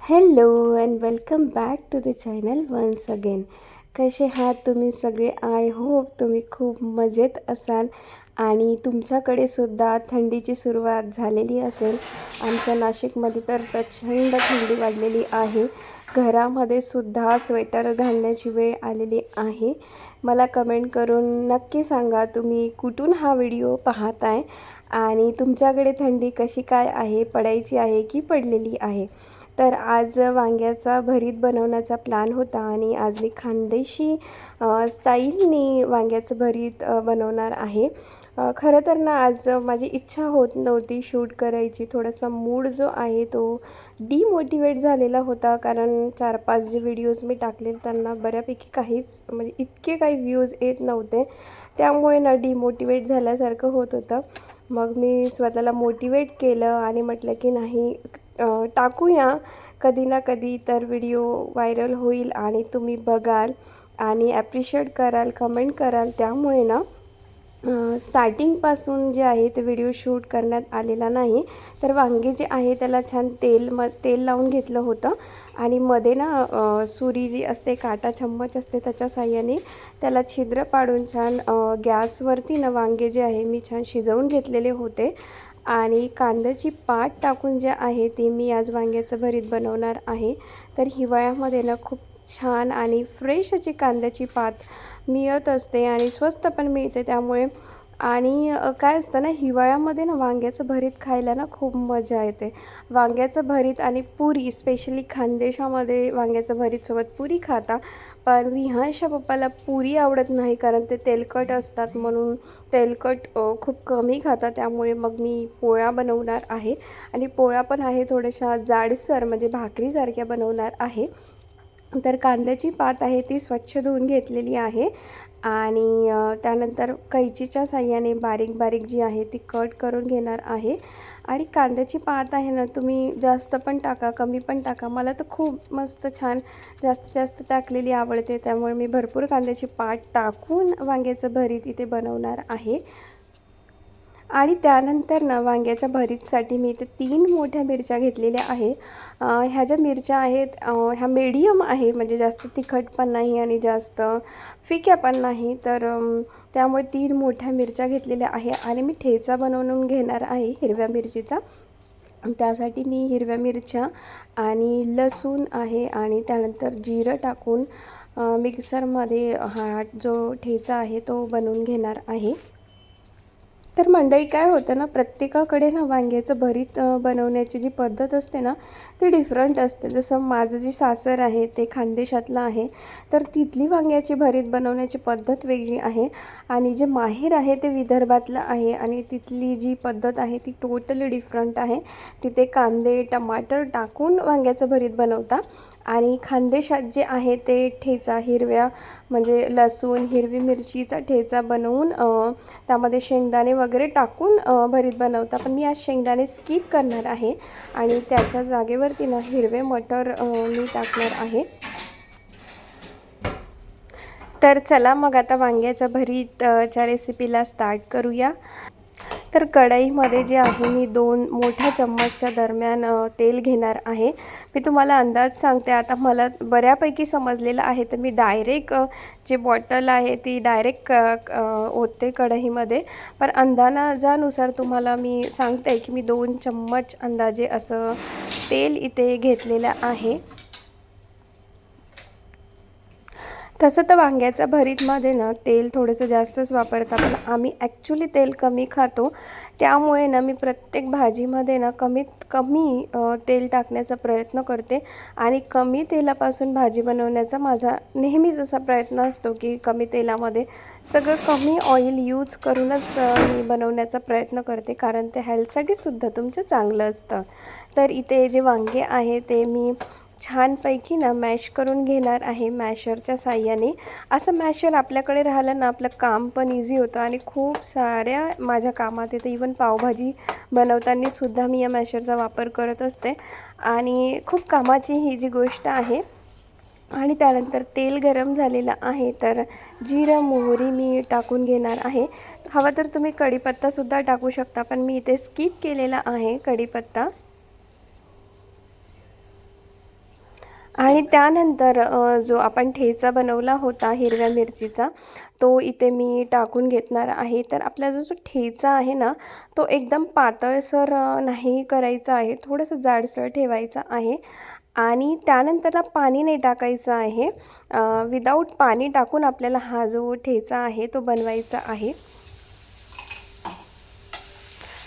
Hello and welcome back to the channel once again. कसे आहात तुम्ही सगळे? आय होप तुम्ही खूप मजेत असाल आणि तुमच्याकडे सुद्धा थंडीची सुरुवात झालेली असेल. आमच्या नाशिकमध्ये तर प्रचंड थंडी वाढलेली आहे. घरामध्ये सुद्धा स्वेटर घालण्याची वेळ आलेली आहे. मला कमेंट करून नक्की सांगा तुम्ही कुठून हा व्हिडिओ पाहत आहे आणि तुमच्याकडे थंडी कशी काय आहे, पडायची आहे की पडलेली आहे. तर आज वांग्याचा भरीत बनवण्याचा प्लॅन होता आणि आज मी खानदेशी स्टाईलनी वांग्याचं भरीत बनवणार आहे. खरं तर ना आज माझी इच्छा होत नव्हती शूट करायची. थोडासा मूड जो आहे तो डिमोटिवेट झालेला होता, कारण 4-5 जे व्हिडिओज मी टाकले त्यांना बऱ्यापैकी काहीच म्हणजे इतके काही व्ह्यूज येत नव्हते. त्यामुळे ना डिमोटिवेट झाल्यासारखं होत होतं. मग मी स्वतःला मोटिवेट केलं आणि म्हटलं की नाही, टाकूया कधी ना कधी तर व्हिडिओ व्हायरल होईल आणि तुम्ही बघाल आणि ॲप्रिशिएट कराल, कमेंट कराल. त्यामुळे ना स्टार्टिंगपासून जे आहे ते व्हिडिओ शूट करण्यात आलेला नाही. तर वांगे जे आहे त्याला छान तेल लावून घेतलं होतं आणि मध्ये ना सुरी जी असते, काटा चम्मच असते, त्याच्या साहाय्याने त्याला छिद्र पाडून छान गॅसवरती ना वांगे जे आहे मी छान शिजवून घेतलेले होते. आणि कांद्याची पात टाकून जे आहे ते मी आज वांग्याचं भरीत बनवणार आहे. तर हिवाळ्यामध्ये ना खूप छान आणि फ्रेश अशी कांद्याची पात मिळत असते आणि स्वस्त पण मिळते. त्यामुळे आणि काय असतं ना, हिवाळ्यामध्ये ना वांग्याचं भरीत खायला ना खूप मजा येते. वांग्याचं भरीत आणि पुरी, स्पेशली खानदेशामध्ये वांग्याचं भरीतसोबत पुरी खाता. पण विहांशच्या पप्पाला पुरी आवडत नाही, कारण ते तेलकट असतात, म्हणून तेलकट खूप कमी खातात. त्यामुळे मग मी पोळ्या बनवणार आहे आणि पोळ्या पण आहे थोड्याशा जाडसर, म्हणजे भाकरीसारख्या बनवणार आहे. तर कांद्याची पात आहे ती स्वच्छ धुवून घेतलेली आहे आणि त्यानंतर कैचीच्या साहाय्याने बारीक बारीक जी आहे ती कट करून घेणार आहे. आणि कांद्याची पात आहे ना, तुम्ही जास्त पण टाका, कमी पण टाका. मला तर खूप मस्त छान जास्तीत जास्त टाकलेली आवडते, त्यामुळे मी भरपूर कांद्याची पात टाकून वांग्याचं भरीत इथे बनवणार आहे. आणि त्यानंतर ना वांग्याच्या भरीतसाठी मी इथे 3 मोठ्या मिरच्या घेतलेल्या आहे. ह्या ज्या मिरच्या आहेत ह्या मीडियम आहे, म्हणजे जास्त तिखट पण नाही आणि जास्त फिक्या पण नाही. तर त्यामुळे 3 मोठ्या मिरच्या घेतलेल्या आहे आणि मी ठेचा बनवून घेणार आहे हिरव्या मिरचीचा. त्यासाठी मी हिरव्या मिरच्या आणि लसूण आहे आणि त्यानंतर जिरं टाकून मिक्सरमध्ये हा जो ठेचा आहे तो बनवून घेणार आहे. तर मंडळी काय होतं ना, प्रत्येकाकडे ना वांग्याचं भरीत बनवण्याची जी पद्धत असते ना ती डिफरंट असते. जसं माझं जे सासर आहे ते खानदेशातलं आहे, तर तिथली वांग्याची भरीत बनवण्याची पद्धत वेगळी आहे आणि जे माहेर आहे ते विदर्भातलं आहे आणि तिथली जी पद्धत आहे ती टोटली डिफरंट आहे. तिथे कांदे टमाटर टाकून वांग्याचं भरीत बनवता आणि खानदेशात जे आहे ते ठेचा हिरव्या, म्हणजे लसूण हिरवी मिरचीचा ठेचा बनवून त्यामध्ये शेंगदाणे वगैरे टाकून भरीत बनवता. पण मी आज शेंगदाणे स्किप करणार आहे आणि त्याच्या जागेवरती ना हिरवे मटर मी टाकणार आहे. तर चला मग आता वांग्याच्या भरीतच्या रेसिपीला स्टार्ट करूया. तर कढईमध्ये जे आहे मी 2 मोठ्या चम्मचच्या दरम्यान तेल घेणार आहे. मी तुम्हाला अंदाज सांगते, आता मला बऱ्यापैकी समजलेलं आहे, तर मी डायरेक्ट जे बॉटल आहे ती डायरेक्ट ओतते कढईमध्ये. पण अंदाजानुसार तुम्हाला मी सांगते की मी 2 चम्मच अंदाजे असं तेल इथे घेतलेलं आहे. तसं तर वांग्याच्या भरीतमध्ये ना तेल थोडंसं जास्तच वापरतात, पण आम्ही ॲक्च्युली तेल कमी खातो. त्यामुळे ना मी प्रत्येक भाजीमध्ये ना कमीत कमी तेल टाकण्याचा प्रयत्न करते आणि कमी तेलापासून भाजी बनवण्याचा माझा नेहमीच असा प्रयत्न असतो की कमी तेलामध्ये सगळं कमी ऑइल यूज करूनच मी बनवण्याचा प्रयत्न करते, कारण ते हेल्थसाठी सुद्धा तुमचं चांगलं असतं. तर इथे जे वांगे आहे ते मी छानपैकी ना मॅश करून घेणार आहे मॅशरच्या साहाय्याने. असं मॅशर आपल्याकडे राहिलं ना आपलं काम पण इझी होतं आणि खूप साऱ्या माझ्या कामात येतं. इवन पावभाजी बनवताना सुद्धा मी या मॅशरचा वापर करत असते आणि खूप कामाची ही जी गोष्ट आहे. आणि त्यानंतर तेल गरम झालेलं आहे, तर जिरं मोहरी मी टाकून घेणार आहे. हवं तर तुम्ही कढीपत्तासुद्धा टाकू शकता, पण मी इथे स्किप केलेला आहे कढीपत्ता. आणि त्यानंतर जो आपण ठेचा बनवला होता हिरव्या मिरचीचा, तो इथे मी टाकून घेणार आहे. तर आपला जो ठेचा आहे ना, तो एकदम पातळसर नाही करायचा आहे, थोडंसं जाडसर ठेवायचा आहे. आणि त्यानंतर ना पाणी नाही टाकायचं आहे. विदाऊट पाणी टाकून आपल्याला हा जो ठेचा आहे तो बनवायचा आहे.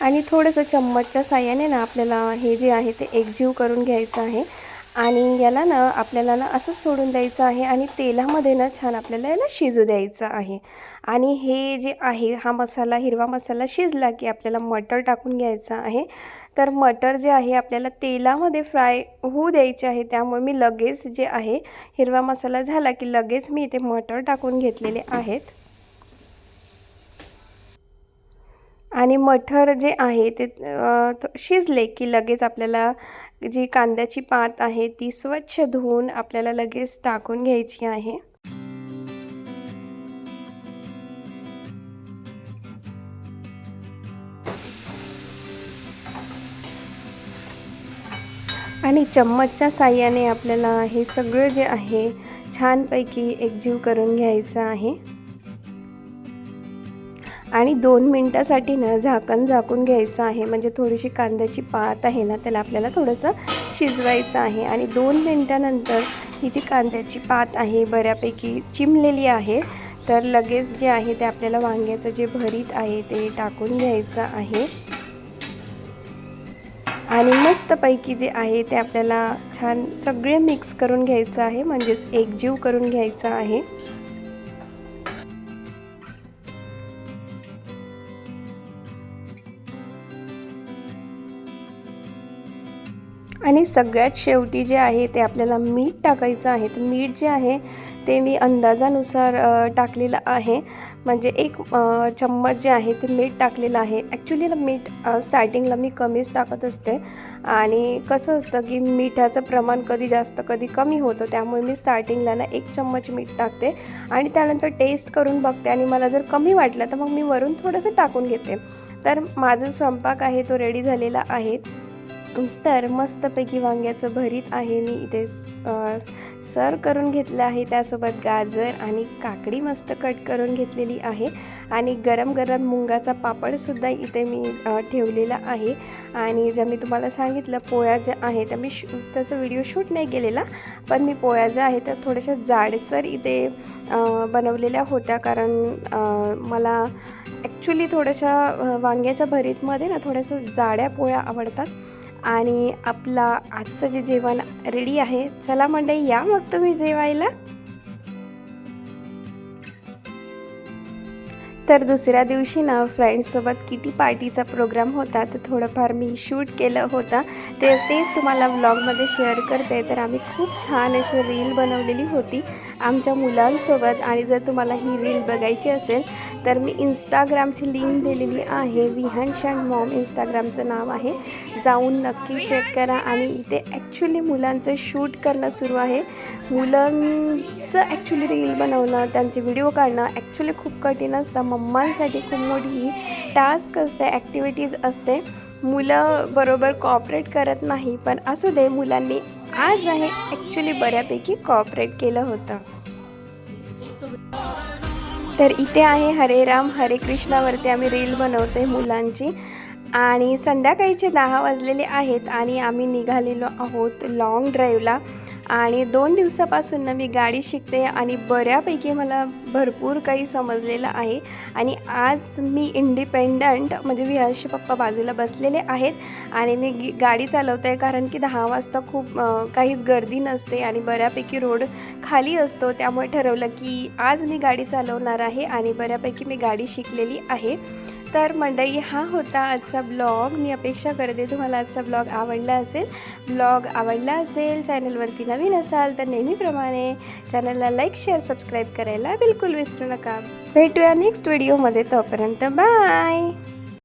आणि थोडंसं चम्मचच्या साहाय्याने ना आपल्याला हे जे आहे ते एकजीव करून घ्यायचं आहे. आणि याला ना आपल्याला ना असं सोडून द्यायचं आहे आणि तेलामध्ये ना छान आपल्याला याला शिजू द्यायचं आहे. आणि हे जे आहे हा मसाला, हिरवा मसाला शिजला की आपल्याला मटर टाकून घ्यायचा आहे. तर मटर जे आहे आपल्याला तेलामध्ये फ्राय होऊ द्यायचे आहे, त्यामुळे मी लगेच जे आहे हिरवा मसाला झाला की लगेच मी इथे मटर टाकून घेतलेले आहेत. आणि मटर जे आहे ते शिजले की लगेच आपल्याला जी कांद्याची पात आहे ती स्वच्छ धुवून आपल्याला लगेच टाकून घ्यायची आहे. आणि चम्मचच्या साहाय्याने आपल्याला हे सगळं जे आहे छानपैकी एकजीव करून घ्यायचं आहे. आणि 2 मिनटासाठी ना झाकून घ्यायचं आहे, म्हणजे थोडीशी कांद्याची पात आहे ना त्याला आपल्याला थोडंसं शिजवायचं आहे. आणि 2 मिनटानंतर ही जी कांद्याची पात आहे बऱ्यापैकी चिमलेली आहे, तर लगेच जे आहे ते आपल्याला वांग्याचं जे भरीत आहे ते टाकून घ्यायचं आहे. आणि मस्तपैकी जे आहे ते आपल्याला छान सगळे मिक्स करून घ्यायचं आहे, म्हणजेच एकजीव करून घ्यायचं आहे. आणि सगळ्यात शेवटी जे आहे ते आपल्याला मीठ टाकायचं आहे. तर मीठ जे आहे ते मी अंदाजानुसार टाकलेलं आहे, म्हणजे 1 चम्मच जे आहे ते मीठ टाकलेलं आहे. ॲक्च्युली ना मीठ स्टार्टिंगला मी कमीच टाकत असते, आणि कसं असतं की मिठाचं प्रमाण कधी जास्त कधी कमी होतं, त्यामुळे मी स्टार्टिंगला ना 1 चम्मच मीठ टाकते आणि त्यानंतर टेस्ट करून बघते, आणि मला जर कमी वाटलं तर मग मी वरून थोडंसं टाकून घेते. तर माझा स्वयंपाक आहे तो रेडी झालेला आहे. तर मस्तपैकी वांग्याचं भरीत आहे मी इथे सर्व करून घेतलं आहे. त्यासोबत गाजर आणि काकडी मस्त कट करून घेतलेली आहे. आणि गरम गरम मुंगाचा पापडसुद्धा इथे मी ठेवलेला आहे. आणि जर मी तुम्हाला सांगितलं पोळ्या ज्या आहे त्या मी त्याचा व्हिडिओ शूट नाही केलेला, पण मी पोळ्या ज्या आहेत त्या थोड्याशा जाडसर इथे बनवलेल्या होत्या, कारण मला ॲक्च्युली थोड्याशा वांग्याच्या भरीतमध्ये ना थोड्याशा जाड्या पोळ्या आवडतात. आणि आपला आजचं जे जेवण रेडी आहे. चला मंडळी, या मग तुम्ही जेवायला. तर दुसऱ्या दिवशी ना फ्रेंड्ससोबत किटी पार्टीचा प्रोग्राम होता, तर थोडंफार मी शूट केलं होतं, तेच तुम्हाला व्लॉगमध्ये शेअर करते. तर आम्ही खूप छान अशी रील बनवलेली होती आमच्या मुलांसोबत. आणि जर तुम्हाला ही रील बघायची असेल तर मी इंस्टाग्रामची लिंक दिलेली आहे. विहांश अँड मॉम इंस्टाग्रामचं नाव आहे, जाऊन नक्की चेक करा. आणि इथे ॲक्च्युली मुलांचं शूट करणं सुरू आहे. मुलांचं ॲक्च्युली रील बनवणं, त्यांचे व्हिडिओ काढणं ॲक्च्युली खूप कठीण असतं. मम्मांसाठी खूप मोठी टास्क असते, ॲक्टिव्हिटीज असते. मुलं बरोबर कॉपरेट करत नाही, पण असू दे, मुलांनी आज आहे ॲक्च्युली बऱ्यापैकी कॉपरेट केलं होतं. तर इथे आहे हरे राम हरे कृष्णावरती आम्ही रील बनवते मुलांची. आणि संध्याकाळीचे 10 वाजलेले आहेत आणि आम्ही निघालेलो आहोत लाँग ड्राईव्हला. आणि 2 दिवसापासून ना मी गाडी शिकते आणि बऱ्यापैकी मला भरपूर काही समजलेलं आहे. आणि आज मी इंडिपेंडंट, म्हणजे विहांशी पप्पा बाजूला बसलेले आहेत आणि मी गाडी चालवते आहे, कारण की 10 वाजता खूप काहीच गर्दी नसते आणि बऱ्यापैकी रोड खाली असतो. त्यामुळे ठरवलं की आज मी गाडी चालवणार आहे आणि बऱ्यापैकी मी गाडी शिकलेली आहे. तर मंडळी, हा होता आजचा ब्लॉग. मी अपेक्षा करते तुम्हाला आजचा ब्लॉग आवडला असेल. ब्लॉग आवडला असेल, चॅनलवरती नवीन असाल तर नेहमीप्रमाणे चॅनलला लाईक, शेअर, सबस्क्राईब करायला बिलकुल विसरू नका. भेटूया नेक्स्ट व्हिडिओमध्ये. तोपर्यंत बाय.